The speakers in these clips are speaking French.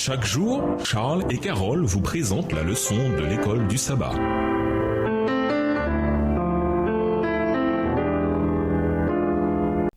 Chaque jour, Charles et Carole vous présentent la leçon de l'école du sabbat.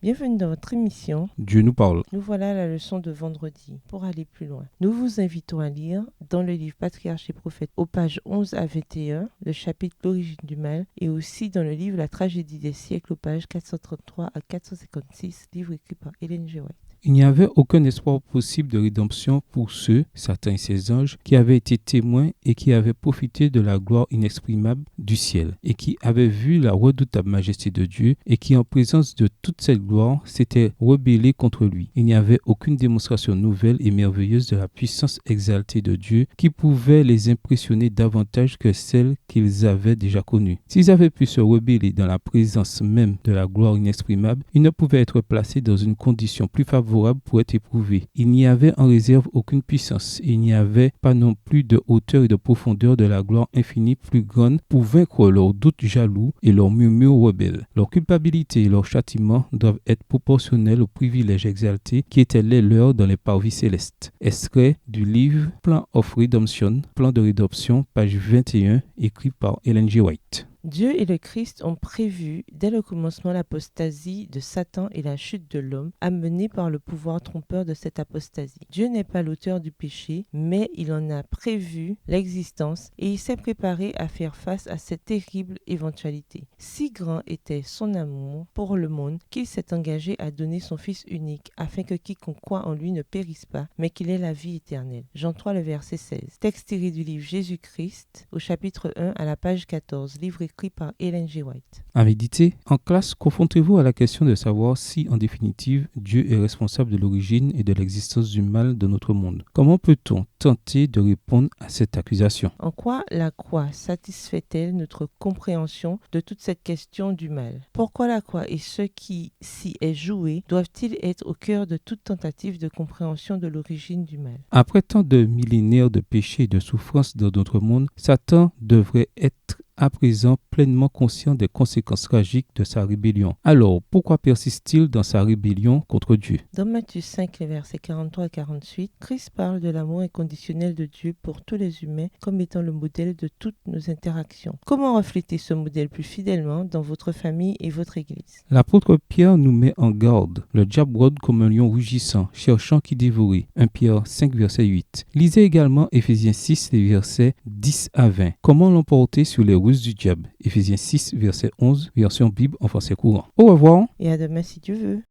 Bienvenue dans votre émission. Dieu nous parle. Nous voilà à la leçon de vendredi. Pour aller plus loin, nous vous invitons à lire dans le livre Patriarches et Prophètes aux pages 11 à 21, le chapitre L'origine du mal, et aussi dans le livre La tragédie des siècles aux pages 433 à 456, livre écrit par Ellen G. White. Il n'y avait aucun espoir possible de rédemption pour ceux, certains et ses anges, qui avaient été témoins et qui avaient profité de la gloire inexprimable du ciel, et qui avaient vu la redoutable majesté de Dieu, et qui, en présence de toute cette gloire, s'étaient rebellés contre lui. Il n'y avait aucune démonstration nouvelle et merveilleuse de la puissance exaltée de Dieu qui pouvait les impressionner davantage que celle qu'ils avaient déjà connue. S'ils avaient pu se rebeller dans la présence même de la gloire inexprimable, ils ne pouvaient être placés dans une condition plus favorable pour être éprouvés. Il n'y avait en réserve aucune puissance. Il n'y avait pas non plus de hauteur et de profondeur de la gloire infinie plus grande pour vaincre leurs doutes jaloux et leurs murmures rebelles. Leur culpabilité et leur châtiment doivent être proportionnels aux privilèges exaltés qui étaient les leurs dans les parvis célestes. Extrait du livre Plan of Redemption, Plan de rédemption, page 21, écrit par Ellen G. White. Dieu et le Christ ont prévu dès le commencement l'apostasie de Satan et la chute de l'homme, amenée par le pouvoir trompeur de cette apostasie. Dieu n'est pas l'auteur du péché, mais il en a prévu l'existence et il s'est préparé à faire face à cette terrible éventualité. Si grand était son amour pour le monde qu'il s'est engagé à donner son Fils unique, afin que quiconque croit en lui ne périsse pas, mais qu'il ait la vie éternelle. Jean 3, le verset 16. Texte tiré du livre Jésus-Christ, au chapitre 1, à la page 14, livre écrit par Ellen G. White. À méditer, en classe, confrontez-vous à la question de savoir si, en définitive, Dieu est responsable de l'origine et de l'existence du mal de notre monde. Comment peut-on tenter de répondre à cette accusation? En quoi la croix satisfait-elle notre compréhension de toute cette question du mal? Pourquoi la croix et ce qui s'y est joué doivent-ils être au cœur de toute tentative de compréhension de l'origine du mal? Après tant de millénaires de péché et de souffrance dans notre monde, Satan devrait être à présent pleinement conscient des conséquences tragiques de sa rébellion. Alors, pourquoi persiste-t-il dans sa rébellion contre Dieu? Dans Matthieu 5, les versets 43 à 48, Christ parle de l'amour inconditionnel de Dieu pour tous les humains comme étant le modèle de toutes nos interactions. Comment refléter ce modèle plus fidèlement dans votre famille et votre Église? L'apôtre Pierre nous met en garde. Le diable rôde comme un lion rugissant, cherchant qui dévorer. 1 Pierre 5, verset 8. Lisez également Éphésiens 6, les versets 10 à 20. Comment l'emporter sur les ruses du diable? Éphésiens 6, verset 11, version Bible en français courant. Au revoir. Et à demain si Dieu veut.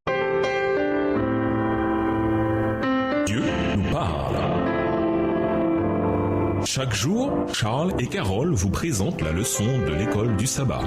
Dieu nous parle. Chaque jour, Charles et Carole vous présentent la leçon de l'école du sabbat.